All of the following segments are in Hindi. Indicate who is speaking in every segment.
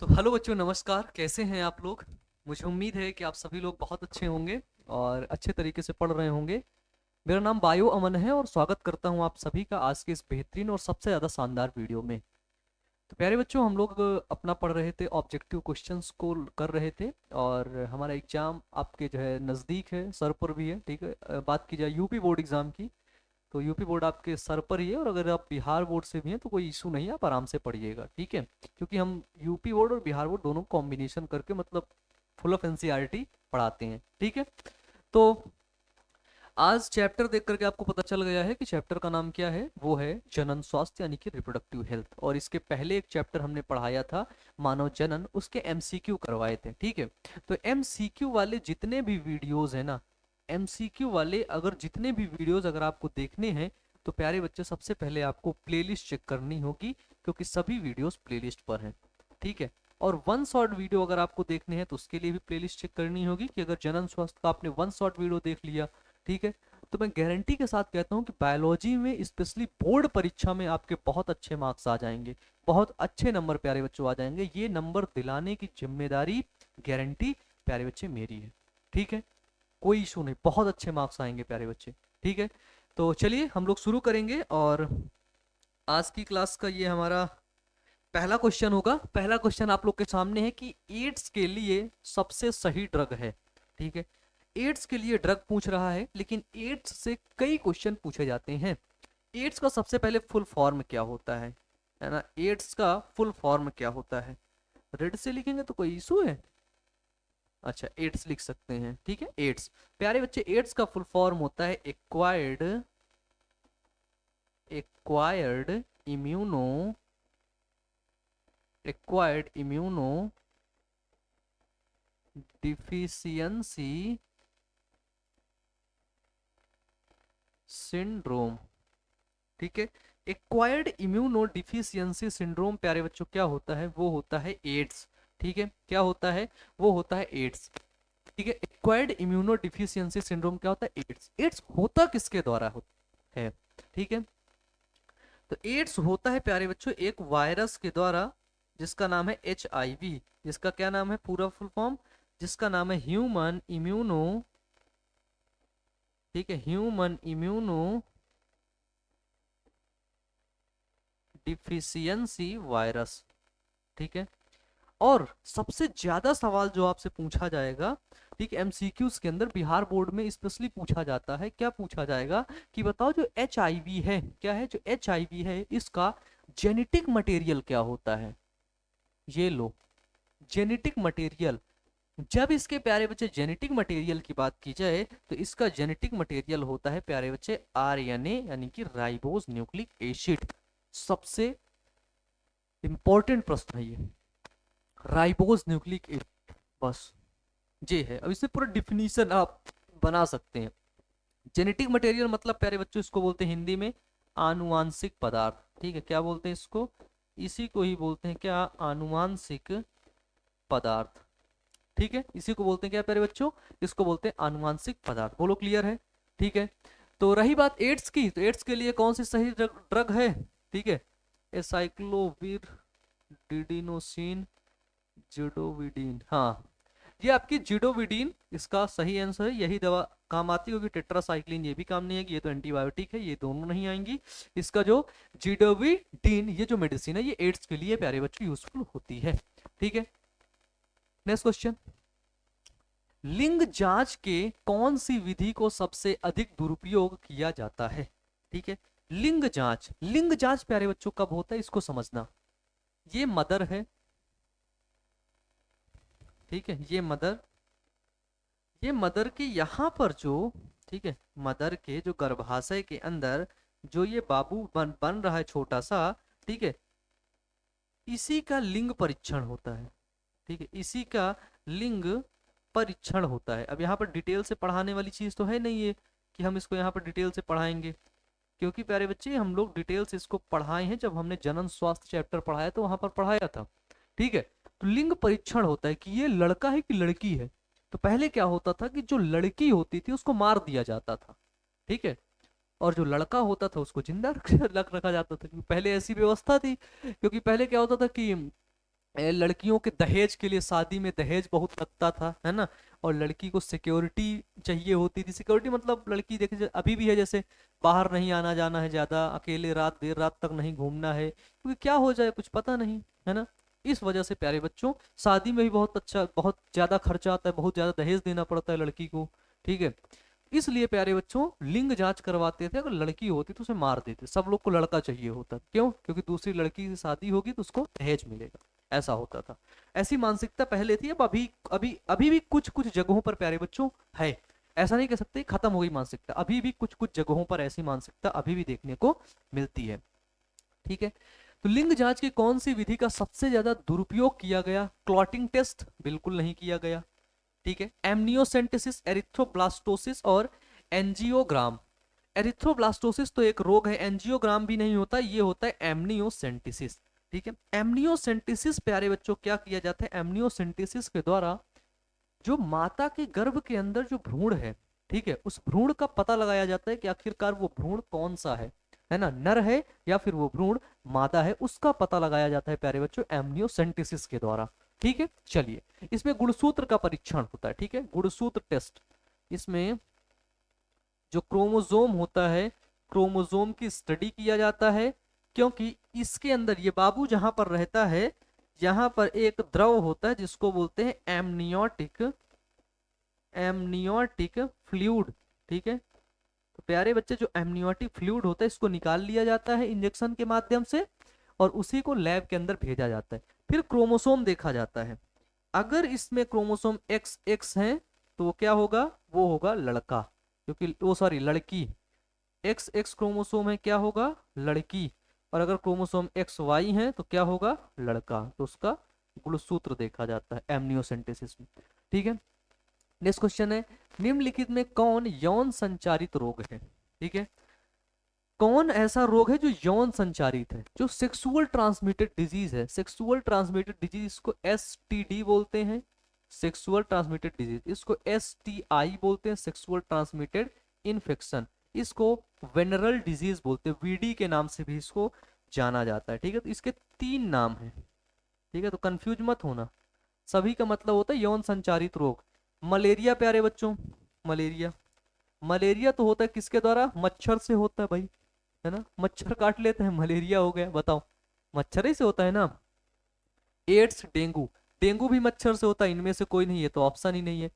Speaker 1: हेलो बच्चों, नमस्कार। कैसे हैं आप लोग? मुझे उम्मीद है कि आप सभी लोग बहुत अच्छे होंगे और अच्छे तरीके से पढ़ रहे होंगे। मेरा नाम बायो अमन है और स्वागत करता हूं आप सभी का आज के इस बेहतरीन और सबसे ज़्यादा शानदार वीडियो में। तो प्यारे बच्चों, हम लोग अपना पढ़ रहे थे, ऑब्जेक्टिव क्वेश्चंस को कर रहे थे। और हमारा एग्ज़ाम आपके जो है नज़दीक है, सर पर भी है। ठीक है, बात की जाए यूपी बोर्ड एग्ज़ाम की, तो यूपी बोर्ड आपके सर पर ही है। और अगर आप बिहार बोर्ड से भी हैं तो कोई इशू नहीं है, आप आराम से पढ़िएगा। ठीक है, क्योंकि हम यूपी बोर्ड और बिहार बोर्ड दोनों कॉम्बिनेशन करके मतलब फुल ऑफ एनसीईआरटी पढ़ाते हैं। ठीक है, तो आज चैप्टर देख करके आपको पता चल गया है कि चैप्टर का नाम क्या है। वो है जनन स्वास्थ्य यानी कि रिप्रोडक्टिव हेल्थ। और इसके पहले एक चैप्टर हमने पढ़ाया था मानव जनन, उसके एमसीक्यू करवाए थे। ठीक है, तो एमसीक्यू वाले जितने भी वीडियोस है ना, एमसीक्यू वाले अगर जितने भी वीडियोस अगर आपको देखने हैं तो प्यारे बच्चे सबसे पहले आपको प्लेलिस्ट चेक करनी होगी, क्योंकि सभी वीडियोस प्लेलिस्ट पर हैं। ठीक है, और वन शॉट वीडियो अगर आपको देखने हैं तो उसके लिए भी प्लेलिस्ट चेक करनी होगी कि अगर जनन स्वास्थ्य का आपने वन शॉट वीडियो देख लिया, ठीक है, तो मैं गारंटी के साथ कहता हूं कि बायोलॉजी में स्पेशली बोर्ड परीक्षा में आपके बहुत अच्छे मार्क्स आ जाएंगे, बहुत अच्छे नंबर प्यारे बच्चों आ जाएंगे। ये नंबर दिलाने की जिम्मेदारी, गारंटी प्यारे बच्चे मेरी है। ठीक है, कोई इशू नहीं, बहुत अच्छे मार्क्स आएंगे प्यारे बच्चे। ठीक है, तो चलिए हम लोग शुरू करेंगे। और आज की क्लास का ये हमारा पहला क्वेश्चन होगा। पहला क्वेश्चन आप लोग के सामने है कि एड्स के लिए सबसे सही ड्रग है। ठीक है, एड्स के लिए ड्रग पूछ रहा है, लेकिन एड्स से कई क्वेश्चन पूछे जाते हैं। एड्स का सबसे पहले फुल फॉर्म क्या होता है ना? एड्स का फुल फॉर्म क्या होता है? रेड से लिखेंगे तो कोई इशू है? अच्छा, एड्स लिख सकते हैं। ठीक है, एड्स प्यारे बच्चे, एड्स का फुल फॉर्म होता है acquired acquired immuno acquired immuno deficiency syndrome. ठीक है, एक्वायर्ड इम्यूनो डिफिशियंसी सिंड्रोम प्यारे बच्चों क्या होता है? वो होता है एड्स। ठीक है, क्या होता है? वो होता है एड्स। ठीक है, एक्वायर्ड इम्यूनो डिफिशियंसी सिंड्रोम क्या होता है? एड्स। एड्स होता किसके द्वारा होता है? ठीक है, तो एड्स होता है प्यारे बच्चों एक वायरस के द्वारा, जिसका नाम है HIV। जिसका क्या नाम है? पूरा फुल फॉर्म, जिसका नाम है ह्यूमन इम्यूनो, ठीक है, ह्यूमन इम्यूनो डिफिशियंसी वायरस। ठीक है, और सबसे ज्यादा सवाल जो आपसे पूछा जाएगा, ठीक, एमसीक्यूज के अंदर बिहार बोर्ड में स्पेशली पूछा जाता है। क्या पूछा जाएगा कि बताओ जो HIV है, क्या है जो HIV है, इसका जेनेटिक मटेरियल क्या होता है? ये लो, जेनेटिक मटेरियल। जब इसके प्यारे बच्चे जेनेटिक मटेरियल की बात की जाए तो इसका जेनेटिक मटेरियल होता है प्यारे बच्चे RNA यानी कि राइबोज न्यूक्लिक एसिड। सबसे इंपॉर्टेंट प्रश्न है ये, राइबोज न्यूक्लिक एसिड। बस ये है। अब इससे पूरा डिफिनीशन आप बना सकते हैं। जेनेटिक मटेरियल मतलब प्यारे बच्चों इसको बोलते हैं हिंदी में आनुवांशिक पदार्थ। ठीक है, क्या बोलते हैं इसको? इसी को ही बोलते हैं क्या? आनुवांशिक पदार्थ। ठीक है, इसी को बोलते हैं क्या प्यारे बच्चों? इसको बोलते हैं आनुवांशिक पदार्थ। बोलो क्लियर है? ठीक है, तो रही बात एड्स की, तो एड्स के लिए कौन सी सही ड्रग है? ठीक है, एसाइक्लोविर डिडिनोसिन जिडोविडीन। हाँ, ये आपकी जिडोविडीन इसका सही आंसर है। यही दवा काम आती होगी। टेट्रासाइक्लिन ये भी काम नहीं आएगी, ये तो एंटीबायोटिक है, ये दोनों नहीं आएंगी। इसका जो जिडोविडीन ये जो मेडिसिन है ये एड्स के लिए प्यारे बच्चों यूजफुल होती है। ठीक है, नेक्स्ट क्वेश्चन, लिंग जांच के कौन सी विधि को सबसे अधिक दुरुपयोग किया जाता है? ठीक है, लिंग जांच। लिंग जांच प्यारे बच्चों कब होता है इसको समझना। ये मदर है, ठीक है, ये मदर के यहाँ पर जो, ठीक है, मदर के जो गर्भाशय के अंदर जो ये बाबू बन रहा है छोटा सा, ठीक है, इसी का लिंग परीक्षण होता है। ठीक है, इसी का लिंग परीक्षण होता है। अब यहाँ पर डिटेल से पढ़ाने वाली चीज तो है नहीं है कि हम इसको यहाँ पर डिटेल से पढ़ाएंगे, क्योंकि प्यारे बच्चे हम लोग डिटेल से इसको पढ़ाए हैं। जब हमने जनन स्वास्थ्य चैप्टर पढ़ाया तो वहां पर पढ़ाया था। ठीक है, तो लिंग परीक्षण होता है कि ये लड़का है कि लड़की है। तो पहले क्या होता था कि जो लड़की होती थी उसको मार दिया जाता था। ठीक है, और जो लड़का होता था उसको जिंदा रख रखा जाता था, क्योंकि पहले ऐसी व्यवस्था थी। क्योंकि पहले क्या होता था कि लड़कियों के दहेज के लिए, शादी में दहेज बहुत लगता था, है ना। और लड़की को सिक्योरिटी चाहिए होती थी। सिक्योरिटी मतलब लड़की देखिए अभी भी है, जैसे बाहर नहीं आना जाना है ज्यादा, अकेले रात देर रात तक नहीं घूमना है, क्योंकि क्या हो जाए कुछ पता नहीं, है ना। इस वजह से प्यारे बच्चों शादी में भी बहुत अच्छा, बहुत ज्यादा खर्चा आता है, बहुत ज्यादा दहेज देना पड़ता है लड़की को, ठीक है। इसलिए प्यारे बच्चों लिंग जांच करवाते थे, अगर लड़की होती तो उसे मार देते, सब लोग को लड़का चाहिए होता, क्यों, क्योंकि दूसरी लड़की से शादी होगी तो उसको दहेज मिलेगा, ऐसा होता था। ऐसी मानसिकता पहले थी, अब अभी अभी अभी भी कुछ कुछ जगहों पर प्यारे बच्चों है। ऐसा नहीं कह सकते खत्म हो गई मानसिकता, अभी भी कुछ कुछ जगहों पर ऐसी मानसिकता अभी भी देखने को मिलती है, ठीक है। तो लिंग जांच की कौन सी विधि का सबसे ज्यादा दुरुपयोग किया गया? क्लॉटिंग टेस्ट बिल्कुल नहीं किया गया, ठीक है। एमनियोसेंटेसिस, एरिथ्रोब्लास्टोसिस और एंजियोग्राम। एरिथ्रोब्लास्टोसिस तो एक रोग है, एंजियोग्राम भी नहीं होता, ये होता है एमनियोसेंटेसिस, ठीक है। एमनियोसेंटेसिस प्यारे बच्चों क्या किया जाता है? एमनियोसेंटेसिस के द्वारा जो माता के गर्भ के अंदर जो भ्रूण है, ठीक है, उस भ्रूण का पता लगाया जाता है कि आखिरकार वो भ्रूण कौन सा है ना, नर है या फिर वो भ्रूण मादा है, उसका पता लगाया जाता है प्यारे बच्चों एमनियोसेंटेसिस के द्वारा, ठीक है। चलिए, इसमें गुणसूत्र का परीक्षण होता है, ठीक है, गुणसूत्र टेस्ट। इसमें जो क्रोमोजोम होता है, क्रोमोजोम की स्टडी किया जाता है, क्योंकि इसके अंदर ये बाबू जहां पर रहता है, यहाँ पर एक द्रव होता है जिसको बोलते हैं एमनियोटिक, एमनियोटिक फ्लूइड, ठीक है। तो प्यारे बच्चे जो एमनियोटिक फ्लूइड होता है इसको निकाल लिया जाता है इंजेक्शन के माध्यम से, और उसी को लैब के अंदर भेजा जाता है। फिर क्रोमोसोम देखा जाता है, अगर इसमें क्रोमोसोम एक्स एक्स है तो वो क्या होगा? वो होगा लड़का, क्योंकि वो सॉरी लड़की। एक्स एक्स क्रोमोसोम है, क्या होगा? लड़की। और अगर क्रोमोसोम एक्स वाई है तो क्या होगा? लड़का। तो उसका गुणसूत्र देखा जाता है एमनियोसेंटेसिस में, ठीक है। नेक्स्ट क्वेश्चन है, निम्नलिखित में कौन यौन संचारित रोग है? ठीक है, कौन ऐसा रोग है जो यौन संचारित है, जो सेक्सुअल ट्रांसमिटेड डिजीज है? सेक्सुअल ट्रांसमिटेड डिजीज इसको एसटीडी बोलते हैं, सेक्सुअल ट्रांसमिटेड डिजीज, इसको एसटीआई बोलते हैं, सेक्सुअल ट्रांसमिटेड इन्फेक्शन, इसको वेनरल डिजीज बोलते हैं, वीडी के नाम से भी इसको जाना जाता है, ठीक है। तो इसके 3 नाम हैं, ठीक है, तो कंफ्यूज मत होना, सभी का मतलब होता है यौन संचारित रोग। मलेरिया प्यारे बच्चों, मलेरिया, मलेरिया तो होता है किसके द्वारा? मच्छर से होता है भाई, है ना, मच्छर काट लेते हैं, मलेरिया हो गया, बताओ, मच्छर ही से होता है ना। एड्स, डेंगू, डेंगू भी मच्छर से होता है, इनमें से कोई नहीं है तो ऑप्शन ही नहीं है।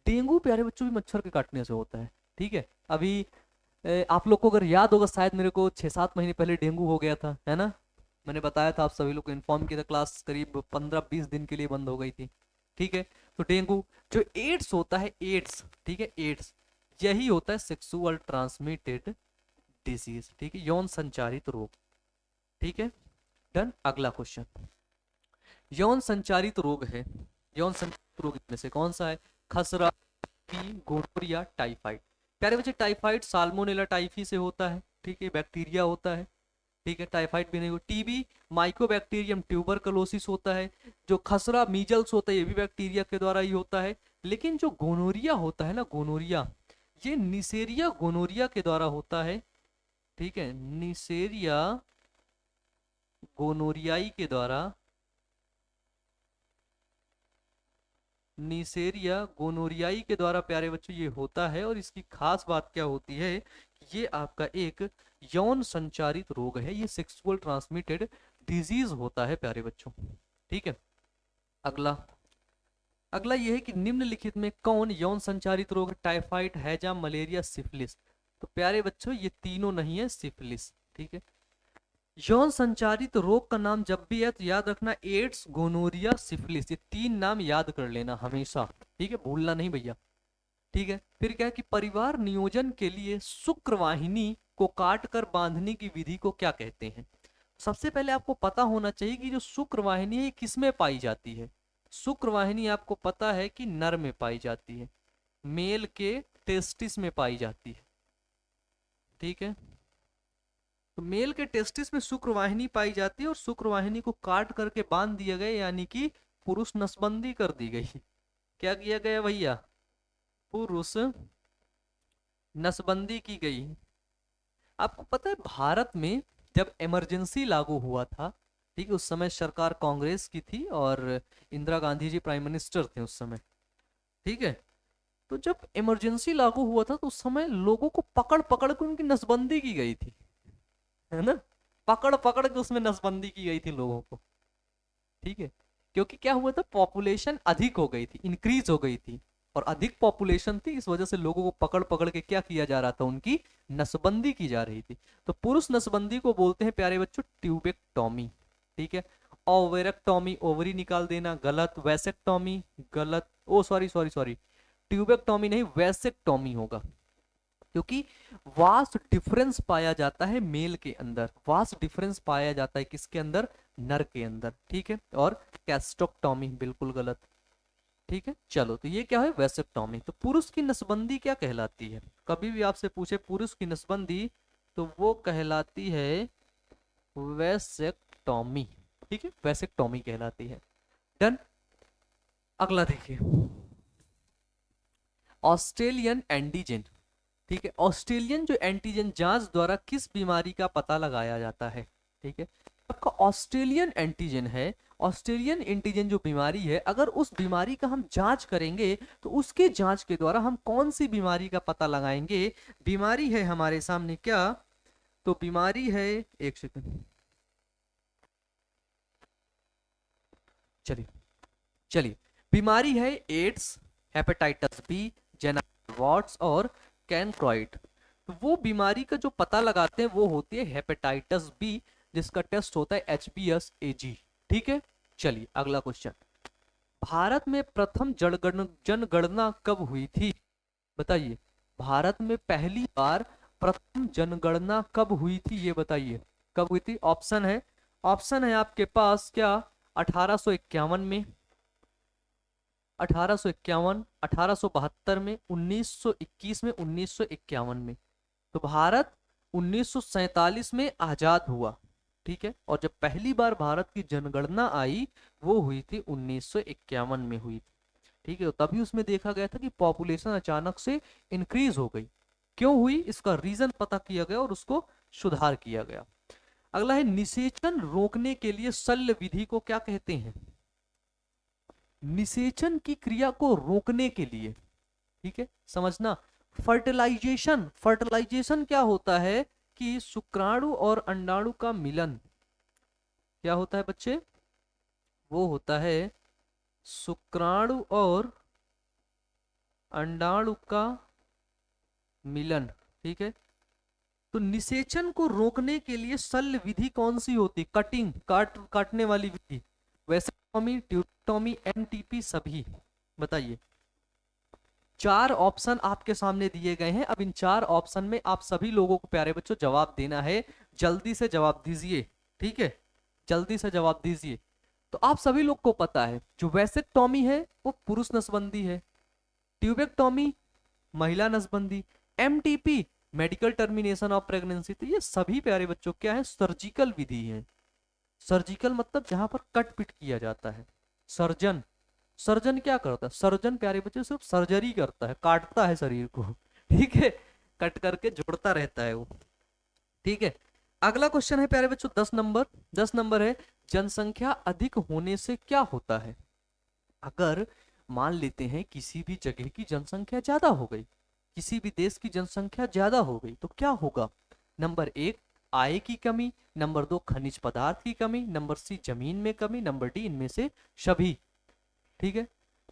Speaker 1: डेंगू प्यारे बच्चों भी मच्छर के काटने से होता है, ठीक है। अभी आप लोग को अगर याद होगा, शायद मेरे को 6-7 महीने पहले डेंगू हो गया था, है ना। मैंने बताया था, आप सभी लोग को इन्फॉर्म किया था, क्लास करीब 15-20 दिन के लिए बंद हो गई थी, ठीक है। तो डेंगू, जो एड्स होता है, एड्स, ठीक है, एड्स, यही होता है सेक्सुअल ट्रांसमिटेड डिजीज, ठीक है, यौन संचारित रोग, ठीक है। डन। अगला क्वेश्चन, यौन संचारित रोग है, यौन संचारित रोग में से कौन सा है? खसरा, गोनोरिया, टाइफाइड। प्यारे बच्चे टाइफाइड साल्मोनेला टाइफी से होता है, ठीक है, बैक्टीरिया होता है, ठीक है, टाइफाइड भी नहीं हो। टीबी माइकोबैक्टीरियम ट्यूबरकुलोसिस होता है। जो खसरा मीजल्स होता है ये भी बैक्टीरिया के द्वारा ही होता है। लेकिन जो गोनोरिया होता है ना, गोनोरिया, ये निसेरिया गोनोरिया के द्वारा होता है, ठीक है, निसेरिया गोनोरियाई के द्वारा, निसेरिया गोनोरियाई के द्वारा प्यारे बच्चों ये होता है। और इसकी खास बात क्या होती है कि ये आपका एक यौन संचारित रोग है, ये सेक्सुअल ट्रांसमिटेड डिजीज होता है प्यारे बच्चों, ठीक है। अगला, अगला ये है कि निम्नलिखित में कौन यौन संचारित रोग? टाइफाइड, हैजा, मलेरिया, सिफिलिस। तो प्यारे बच्चों ये तीनों नहीं है, सिफिलिस, ठीक है। यौन संचारित रोग का नाम जब भी है तो याद रखना, एड्स, गोनोरिया, सिफिलिस, ये 3 नाम याद कर लेना हमेशा, ठीक है, भूलना नहीं भैया, ठीक है। फिर क्या है कि परिवार नियोजन के लिए शुक्रवाहिनी को काट कर बांधने की विधि को क्या कहते हैं? सबसे पहले आपको पता होना चाहिए कि जो शुक्रवाहिनी है ये किसमें पाई जाती है। शुक्रवाहिनी आपको पता है कि नर में पाई जाती है, मेल के टेस्टिस में पाई जाती है, ठीक है। तो मेल के टेस्टिस में शुक्रवाहिनी पाई जाती है, और शुक्रवाहिनी को काट करके बांध दिया गया, यानी कि पुरुष नसबंदी कर दी गई। क्या किया गया भैया? पुरुष नसबंदी की गई। आपको पता है भारत में जब इमरजेंसी लागू हुआ था, ठीक है, उस समय सरकार कांग्रेस की थी और इंदिरा गांधी जी प्राइम मिनिस्टर थे उस समय। ठीक है, तो जब इमरजेंसी लागू हुआ था तो उस समय लोगों को पकड़ पकड़ के उनकी नसबंदी की गई थी, है ना। पकड़ पकड़ के उसमें नसबंदी की गई थी लोगों को। ठीक है, क्योंकि क्या हुआ था, पॉपुलेशन अधिक हो गई थी, इंक्रीज हो गई थी, और अधिक पॉपुलेशन थी, इस वजह से लोगों को पकड़ पकड़ के क्या किया जा रहा था, उनकी नसबंदी की जा रही थी। तो पुरुष नसबंदी को बोलते हैं प्यारे बच्चों ट्यूबेक्टॉमी। ठीक है, ओवेरेक्टॉमी ओवरी निकाल देना, गलत। वैसेक्टॉमी गलत, ओ सॉरी सॉरी सॉरी, ट्यूबेक्टॉमी नहीं वैसेक्टॉमी होगा, क्योंकि वास्ट डिफरेंस पाया जाता है मेल के अंदर, वास्ट डिफरेंस पाया जाता है किसके अंदर, नर के अंदर। ठीक है, और कैस्टोक्टॉमी बिल्कुल गलत। ठीक है, चलो, तो ये क्या है, वैसेक्टॉमी। तो पुरुष की नसबंदी क्या कहलाती है, कभी भी आपसे पूछे पुरुष की नसबंदी तो वो कहलाती है वैसेक्टॉमी। ठीक है, वैसेक्टॉमी कहलाती है। डन। अगला देखिए, ऑस्ट्रेलियन एंटीजन। ठीक है, ऑस्ट्रेलियन जो एंटीजन जांच द्वारा किस बीमारी का पता लगाया जाता है। ठीक है, आपका ऑस्ट्रेलियन एंटीजन है, ऑस्ट्रेलियन एंटीजन जो बीमारी है, अगर उस बीमारी का हम जांच करेंगे तो उसके जांच के द्वारा हम कौन सी बीमारी का पता लगाएंगे। बीमारी है हमारे सामने क्या, तो बीमारी है, एक सेकंड, चलिए चलिए, बीमारी है एड्स, हेपेटाइटिस बी, जेनावाट्स और कैनक्रॉइड। तो वो बीमारी का जो पता लगाते हैं वो होती है हेपेटाइटिस बी, जिसका टेस्ट होता है HBsAg। ठीक है, चलिए अगला क्वेश्चन, भारत में प्रथम जनगणना कब हुई थी, बताइए। भारत में पहली बार प्रथम जनगणना कब हुई थी, ये बताइए, कब हुई थी। ऑप्शन है आपके पास क्या, 1851 में, 1851, 1872 में, 1921 में, 1951 में। तो भारत 1947 में आजाद हुआ। ठीक है, और जब पहली बार भारत की जनगणना आई वो हुई थी 1951 में हुई थी। ठीक है, तो तभी उसमें देखा गया था कि पॉपुलेशन अचानक से इंक्रीज हो गई, क्यों हुई, इसका रीजन पता किया गया और उसको सुधार किया गया। अगला है, निषेचन रोकने के लिए शल्य विधि को क्या कहते हैं। निषेचन की क्रिया को रोकने के लिए, ठीक है, समझना, फर्टिलाइजेशन, फर्टिलाइजेशन क्या होता है कि शुक्राणु और अंडाणु का मिलन, क्या होता है बच्चे, वो होता है शुक्राणु और अंडाणु का मिलन। ठीक है, तो निषेचन को रोकने के लिए शल्य विधि कौन सी होती, कटिंग, काटने वाली विधि, वैसेक्टोमी, ट्यूबेक्टोमी, MTP, सभी, बताइए। चार ऑप्शन आपके सामने दिए गए हैं, अब इन चार ऑप्शन में आप सभी लोगों को प्यारे बच्चों जवाब देना है, जल्दी से जवाब दीजिए। ठीक है, जल्दी से जवाब दीजिए। तो आप सभी लोग को पता है जो वैसेक्टोमी है वो पुरुष नसबंदी है, ट्यूबेक्टोमी महिला नसबंदी, MTP medical termination of pregnancy. तो ये सभी प्यारे बच्चों क्या है, सर्जिकल विधि है। सर्जिकल मतलब जहां पर कट पिट किया जाता है। सर्जन, सर्जन क्या करता है, सर्जन प्यारे बच्चों सिर्फ सर्जरी करता है, काटता है शरीर को। ठीक है, कट करके जोड़ता रहता है वो। ठीक है, अगला क्वेश्चन है प्यारे बच्चों 10 नंबर, 10 नंबर है, जनसंख्या अधिक होने से क्या होता है। अगर मान लेते हैं किसी भी जगह की जनसंख्या ज्यादा हो गई, किसी भी देश की जनसंख्या ज्यादा हो गई तो क्या होगा। नंबर 1 आय की कमी, नंबर 2 खनिज पदार्थ की कमी, नंबर C जमीन में कमी, नंबर D इनमें से सभी। ठीक है,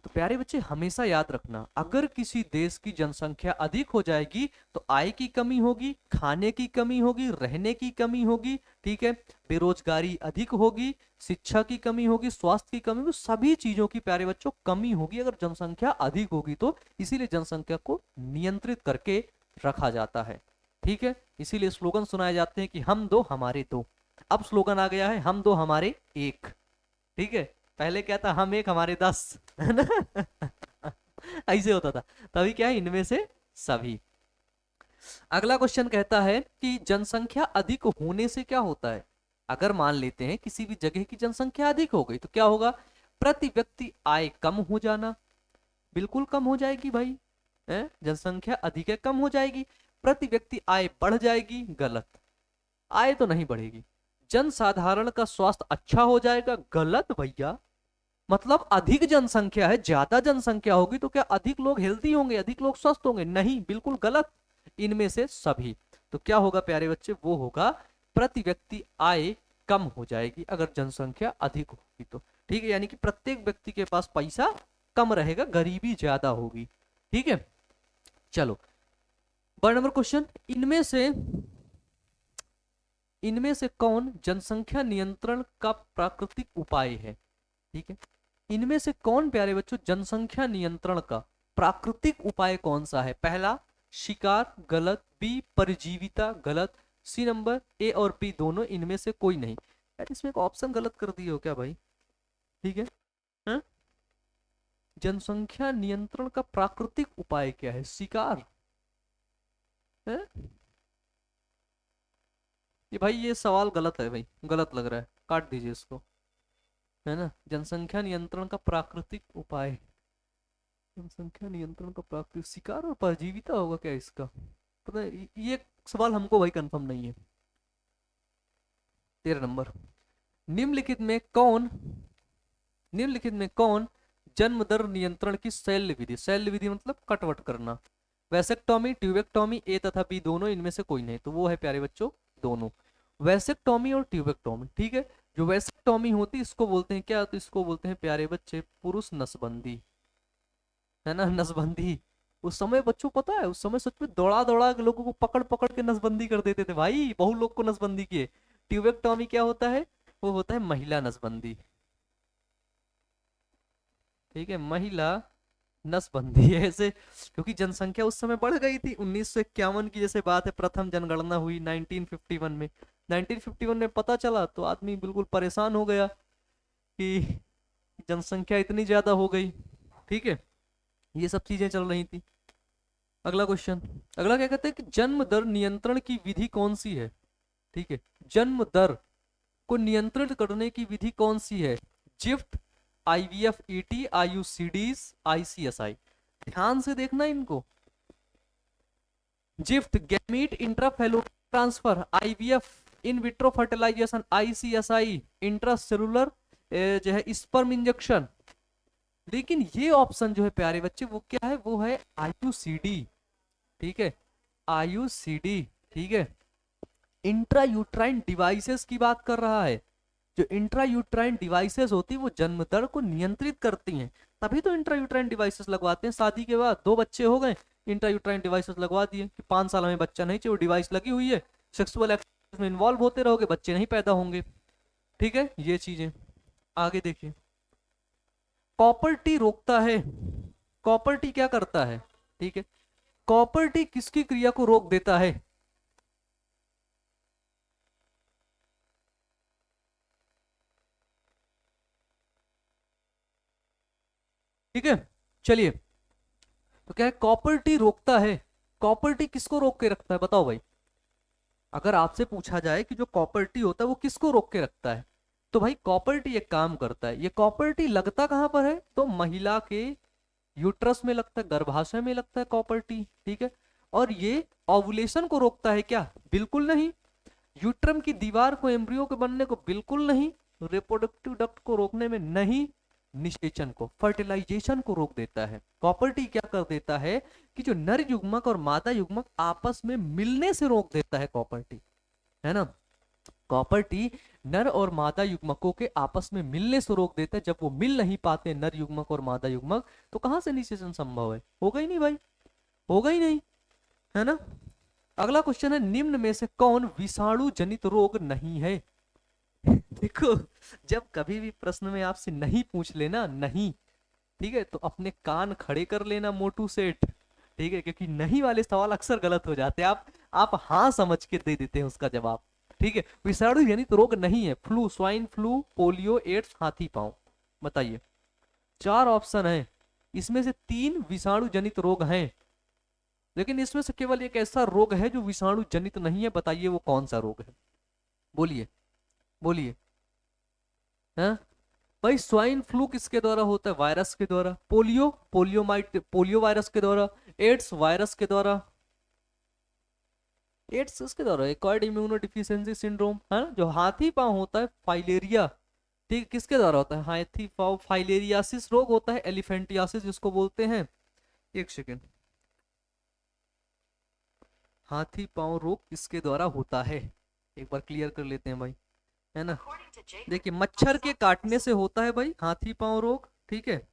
Speaker 1: तो प्यारे बच्चे हमेशा याद रखना, अगर किसी देश की जनसंख्या अधिक हो जाएगी तो आय की कमी होगी, खाने की कमी होगी, रहने की कमी होगी। ठीक है, बेरोजगारी अधिक होगी, शिक्षा की कमी होगी, स्वास्थ्य की कमी होगी, सभी चीजों की प्यारे बच्चों कमी होगी अगर जनसंख्या अधिक होगी तो। इसीलिए जनसंख्या को नियंत्रित करके रखा जाता है। ठीक है, इसीलिए स्लोगन सुनाए जाते हैं कि हम दो हमारे दो। अब स्लोगन आ गया है हम दो हमारे एक। ठीक है, पहले क्या था, हम एक हमारे 10, है ना। ऐसे होता था, तभी क्या है, इनमें से सभी। अगला क्वेश्चन कहता है कि जनसंख्या अधिक होने से क्या होता है। अगर मान लेते हैं किसी भी जगह की जनसंख्या अधिक हो गई तो क्या होगा, प्रति व्यक्ति आय कम हो जाना, बिल्कुल कम हो जाएगी भाई, है, जनसंख्या अधिक है कम हो जाएगी। प्रति व्यक्ति आय बढ़ जाएगी, गलत, आय तो नहीं बढ़ेगी। जनसाधारण का स्वास्थ्य अच्छा हो जाएगा। गलत भैया। मतलब अधिक जनसंख्या है, ज्यादा जनसंख्या होगी तो क्या अधिक लोग हेल्दी होंगे, अधिक लोग स्वस्थ होंगे? नहीं, बिल्कुल गलत। इनमें से सभी। तो क्या होगा प्यारे बच्चे? वो होगा प्रति व्यक्ति आय कम हो जाएगी अगर जनसंख्या अधिक होगी तो। ठीक है, यानी कि प्रत्येक व्यक्ति के पास पैसा कम रहेगा, गरीबी ज्यादा होगी। ठीक है, चलो 12 नंबर क्वेश्चन। इनमें से कौन जनसंख्या नियंत्रण का प्राकृतिक उपाय है? ठीक है, इनमें से कौन प्यारे बच्चों जनसंख्या नियंत्रण का प्राकृतिक उपाय कौन सा है? पहला शिकार, गलत। बी परजीविता, गलत। सी नंबर ए और बी दोनों, इनमें से कोई नहीं। यार इसमें एक ऑप्शन गलत कर दिए हो क्या भाई? ठीक है, हाँ? जनसंख्या नियंत्रण का प्राकृतिक उपाय क्या है? शिकार है? ये भाई ये सवाल गलत है भाई, गलत लग रहा है, काट दीजिए इसको। है ना, जनसंख्या नियंत्रण का प्राकृतिक उपाय, जनसंख्या नियंत्रण का प्राकृतिक शिकार और परजीविता होगा क्या इसका? पता है, ये सवाल हमको भाई कंफर्म नहीं है। 13 नंबर। निम्नलिखित में कौन निम्नलिखित में कौन जन्म दर नियंत्रण की शल्य विधि, शल्य विधि मतलब कटवट करना, वैसेक्टोमी, ट्यूबेक्टोमी, ए तथा बी दोनों, इनमें से कोई नहीं, तो वो है प्यारे बच्चों दोनों, वैसेक्टोमी और ट्यूबेक्टोमी। ठीक है, जो वैसेक्टोमी होती है इसको बोलते हैं क्या? तो इसको बोलते हैं प्यारे बच्चे पुरुष नसबंदी। है ना, नसबंदी। उस समय बच्चों पता है, उस समय सच में दौड़ा दौड़ा के लोगों को पकड़ पकड़ के नसबंदी कर देते थे भाई, बहु लोग को नसबंदी किए। ट्यूबेक्टोमी क्या होता है? वो होता है महिला नसबंदी। ठीक है, महिला नसबंदी है ऐसे, क्योंकि जनसंख्या उस समय बढ़ गई थी। 1951 की जैसे बात है, प्रथम जनगणना हुई 1951 में। 1951 में पता चला तो आदमी बिल्कुल परेशान हो गया कि जनसंख्या इतनी ज्यादा हो गई। ठीक है, ये सब चीजें चल रही थी। अगला क्वेश्चन, अगला क्या कहते हैं कि जन्म दर नियंत्रण की विधि कौन सी है? ठीक है, जन्म दर को नियंत्रित करने की विधि कौन सी है? GIFT, IVF, ET, IUCDs, ICSI. ध्यान से देखना इनको। GIFT gamete intrafallopian transfer, IVF in vitro fertilization, ICSI intracellular जो है स्पर्म इंजेक्शन। लेकिन ये ऑप्शन जो है प्यारे बच्चे वो क्या है? वो है आईयूसीडी। ठीक है, आईयूसीडी। ठीक है, इंट्रा यूट्राइन डिवाइसेस की बात कर रहा है। जो इंट्रा यूट्राइन डिवाइसेस होती है वो जन्म दर को नियंत्रित करती हैं, तभी तो इंट्रा यूट्राइन डिवाइसेस लगवाते हैं। शादी के बाद 2 बच्चे हो गए, इंट्रा यूट्राइन डिवाइसेस लगवा दिए कि 5 साल में बच्चा नहीं चाहिए, वो डिवाइस लगी हुई है, सेक्सुअल एक्टिविटीज में इन्वॉल्व होते रहोगे, बच्चे नहीं पैदा होंगे। ठीक है, ये चीजें आगे देखिए। कॉपर टी रोकता है, कॉपर टी क्या करता है? ठीक है, कॉपर टी किसकी क्रिया को रोक देता है? ठीक है, चलिए, तो क्या है? कॉपर टी रोकता है। कॉपर टी किसको रोक के रखता है बताओ भाई? अगर आपसे पूछा जाए कि जो कॉपर टी होता है वो किसको रोक के रखता है, तो भाई कॉपर टी एक काम करता है। ये कॉपर टी लगता कहां पर है? तो महिला के यूट्रस में लगता है, गर्भाशय में लगता है कॉपर टी। ठीक है, और ये ओवुलेशन को रोकता है क्या? बिल्कुल नहीं। यूट्रम की दीवार को, एम्ब्रियो के बनने को बिल्कुल नहीं। रिप्रोडक्टिव डक्ट को रोकने में नहीं। निषेचन को, फर्टिलाइजेशन को रोक देता है। कॉपर टी क्या कर देता है कि जो नर युग्मक और मादा युग्मक आपस में मिलने से रोक देता है कॉपर टी। है ना, कॉपर टी नर और मादा युग्मकों के आपस में मिलने से रोक देता है। जब वो मिल नहीं पाते नर युग्मक और मादा युग्मक, तो कहां से निषेचन संभव है? होगा ही नहीं भाई, होगा ही नहीं। है ना, अगला क्वेश्चन है, निम्न में से कौन विषाणु जनित रोग नहीं है? देखो, जब कभी भी प्रश्न में आपसे नहीं पूछ लेना, नहीं, ठीक है, तो अपने कान खड़े कर लेना मोटू सेठ। ठीक है, क्योंकि नहीं वाले सवाल अक्सर गलत हो जाते हैं। आप हाँ समझ के दे देते हैं उसका जवाब। ठीक है, विषाणु जनित रोग नहीं है। Flu, swine flu, polio, AIDS, हाथी पांव। बताइए, 4 ऑप्शन है, इसमें से 3 विषाणु जनित रोग हैं, लेकिन इसमें से केवल एक ऐसा रोग है जो विषाणु जनित नहीं है। बताइए वो कौन सा रोग है? बोलिए, बोलिए। हाँ भाई, स्वाइन फ्लू किसके द्वारा होता है? वायरस के द्वारा। पोलियो, पोलियो वायरस के द्वारा। एड्स वायरस के द्वारा। एड्स किसके द्वारा, एक्वायर्ड इम्यूनो डिफिशियंसी सिंड्रोम है ना, जो हाथी पांव होता है फाइलेरिया, ठीक, किसके द्वारा होता है, हाथी पांव फाइलेरियासिस रोग होता है, एलिफेंटियासिस जिसको बोलते हैं। एक सेकेंड, हाथी पांव रोग किसके द्वारा होता है, एक बार क्लियर कर लेते हैं भाई, है ना। देखिए मच्छर के काटने से होता है भाई हाथी पांव रोग, ठीक है।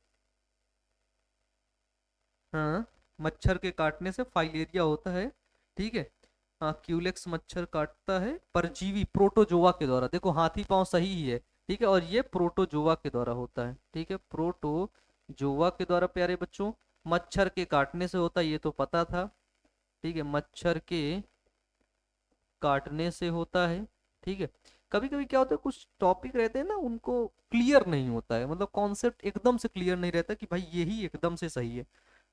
Speaker 1: हाँ, मच्छर के काटने से फाइलेरिया होता है, ठीक है। हाँ, क्यूलेक्स मच्छर काटता है परजीवी प्रोटोजोआ के द्वारा, देखो हाथी पांव सही ही है, ठीक है, और ये प्रोटोजोआ के द्वारा होता है, ठीक है, प्रोटोजोआ के द्वारा प्यारे बच्चों। मच्छर के काटने से होता है ये तो पता था, ठीक है, मच्छर के काटने से होता है, ठीक है। कभी कभी क्या होता है, कुछ टॉपिक रहते हैं ना उनको क्लियर नहीं होता है, मतलब कॉन्सेप्ट एकदम से क्लियर नहीं रहता कि भाई यही एकदम से सही है,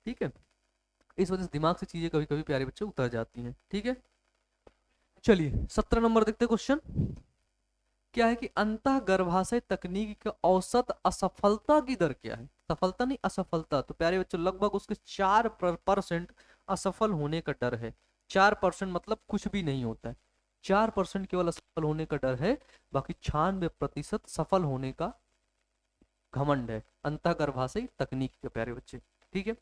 Speaker 1: ठीक है। इस वजह से दिमाग से चीजें कभी कभी प्यारे बच्चे उतर जाती हैं, ठीक है। चलिए 17 नंबर देखते क्वेश्चन, क्या है कि अंतः गर्भाशय तकनीक का औसत असफलता की दर क्या है, सफलता नहीं असफलता, तो प्यारे बच्चों लगभग उसके 4% असफल होने का डर है। 4% मतलब कुछ भी नहीं होता है, 4% केवल असफल होने का डर है, बाकी 96% सफल होने का घमंड है अंतः गर्भाशय तकनीक के प्यारे बच्चे, ठीक है।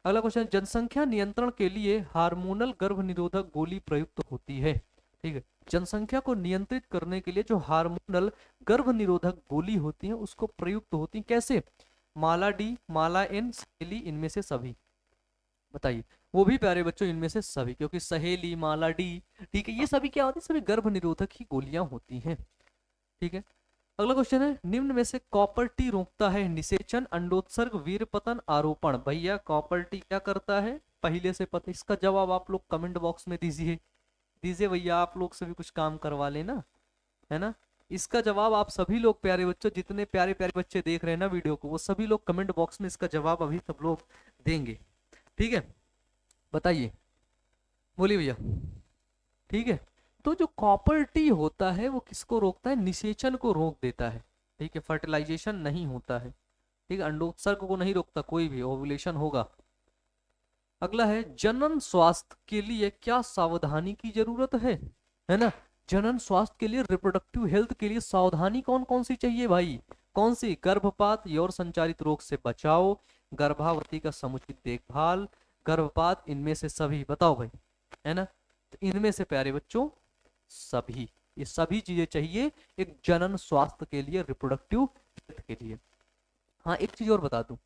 Speaker 1: अगला क्वेश्चन, जनसंख्या नियंत्रण के लिए हार्मोनल गर्भ निरोधक गोली प्रयुक्त होती है, ठीक है। जनसंख्या को नियंत्रित करने के लिए जो हार्मोनल गर्भ निरोधक गोली होती है उसको प्रयुक्त होती है, कैसे, माला डी, माला एन, सहेली, इनमें से सभी, बताइए। वो भी प्यारे बच्चों इनमें से सभी, क्योंकि सहेली, माला डी, ठीक है, ये सभी क्या होती है, सभी गर्भ निरोधक ही गोलियां होती हैं, ठीक है। अगला क्वेश्चन है, निम्न में से कॉपर टी रोकता है निषेचन, अंडोत्सर्ग, वीरपतन, आरोपण, भैया कॉपर टी क्या करता है, पहले से पता, इसका जवाब आप लोग कमेंट बॉक्स में दीजिए, दीजिए भैया, आप लोग से भी कुछ काम करवा लेना, है ना। इसका जवाब आप सभी लोग प्यारे बच्चों, जितने प्यारे प्यारे बच्चे देख रहे हैं ना वीडियो को, वो सभी लोग कमेंट बॉक्स में इसका जवाब अभी सब लोग देंगे, ठीक है। बताइए, बोलिए भैया, ठीक है। तो जो कॉपर टी होता है वो किसको रोकता है, निषेचन को रोक देता है, ठीक है, फर्टिलाइजेशन नहीं होता है, ठीक है, अंडोत्सर्ग को नहीं रोकता, कोई भी ओव्यूलेशन होगा। अगला है, जनन स्वास्थ्य के लिए क्या सावधानी की जरूरत है ना। जनन स्वास्थ्य के लिए, रिप्रोडक्टिव हेल्थ के लिए सावधानी कौन कौन सी चाहिए भाई, कौन सी, गर्भपात, यौन संचारित रोग से बचाव, गर्भावती का समुचित देखभाल, गर्भपात, इनमें से सभी, बताओ भाई, है ना। तो इनमें से प्यारे बच्चों सभी, ये सभी चीजें चाहिए एक जनन स्वास्थ्य के लिए, रिप्रोडक्टिव हेल्थ के लिए। हाँ एक चीज और बता दूं,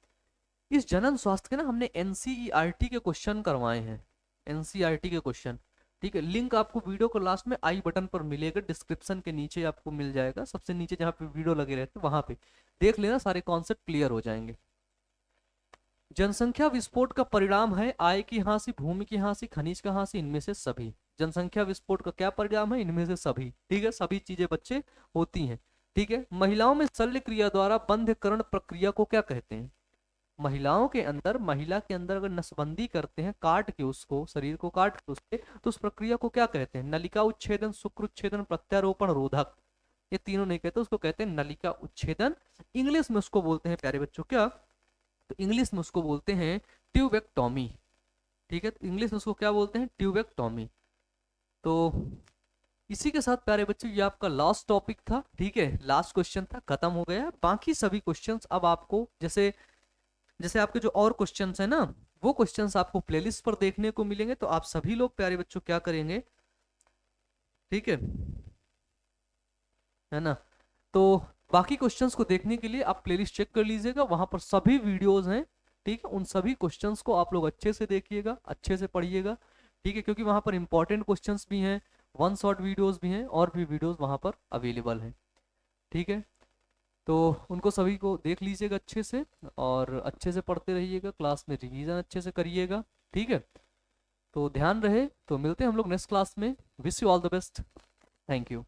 Speaker 1: इस जनन स्वास्थ्य के ना हमने एनसीईआरटी के क्वेश्चन करवाए हैं, एनसीईआरटी के क्वेश्चन, ठीक है। लिंक आपको वीडियो को लास्ट में आई बटन पर मिलेगा, डिस्क्रिप्शन के नीचे आपको मिल जाएगा, सबसे नीचे जहाँ पे वीडियो लगे रहते हैं वहां पे देख लेना, सारे कॉन्सेप्ट क्लियर हो जाएंगे। जनसंख्या विस्फोट का परिणाम है आय की हानि, भूमि की हानि, खनिज का हानि, इनमें से सभी। जनसंख्या विस्फोट का क्या परिणाम है, इनमें से सभी, ठीक है, सभी चीजें बच्चे होती हैं, ठीक है। महिलाओं में शल्य क्रिया द्वारा बंधकरण प्रक्रिया को क्या कहते हैं, महिलाओं के अंदर, महिला के अंदर अगर नसबंदी करते हैं, काट के उसको, शरीर को काट के उसके, तो उस प्रक्रिया को क्या कहते हैं, नलिका उच्छेदन, शुक्र उच्छेदन, प्रत्यारोपण, रोधक, ये तीनों नहीं कहते, उसको कहते हैं नलिका उच्छेदन। इंग्लिश में उसको बोलते हैं प्यारे बच्चों क्या, तो इंग्लिश में उसको बोलते हैं ट्यूबेक्टोमी, ठीक है, तो इंग्लिश में उसको क्या बोलते हैं, ट्यूबेक्टोमी। तो इसी के साथ प्यारे बच्चों ये आपका लास्ट टॉपिक था, ठीक है, लास्ट क्वेश्चन था, खत्म हो गया। बाकी सभी क्वेश्चंस अब आपको, जैसे जैसे आपके जो और क्वेश्चंस है ना, वो क्वेश्चंस आपको प्लेलिस्ट पर देखने को मिलेंगे, तो आप सभी लोग प्यारे बच्चों क्या करेंगे, ठीक है ना। तो बाकी क्वेश्चंस को देखने के लिए आप प्लेलिस्ट चेक कर लीजिएगा, वहां पर सभी वीडियोस हैं, ठीक है, उन सभी क्वेश्चंस को आप लोग अच्छे से देखिएगा, अच्छे से पढ़िएगा, ठीक है, क्योंकि वहां पर इंपॉर्टेंट क्वेश्चंस भी हैं, वन शॉट वीडियोस भी हैं, और भी वीडियोस वहां पर अवेलेबल हैं, ठीक है। तो उनको सभी को देख लीजिएगा अच्छे से, और अच्छे से पढ़ते रहिएगा, क्लास में रिवीजन अच्छे से करिएगा, ठीक है। तो ध्यान रहे, तो मिलते हैं हम लोग नेक्स्ट क्लास में, wish you all the best, thank you.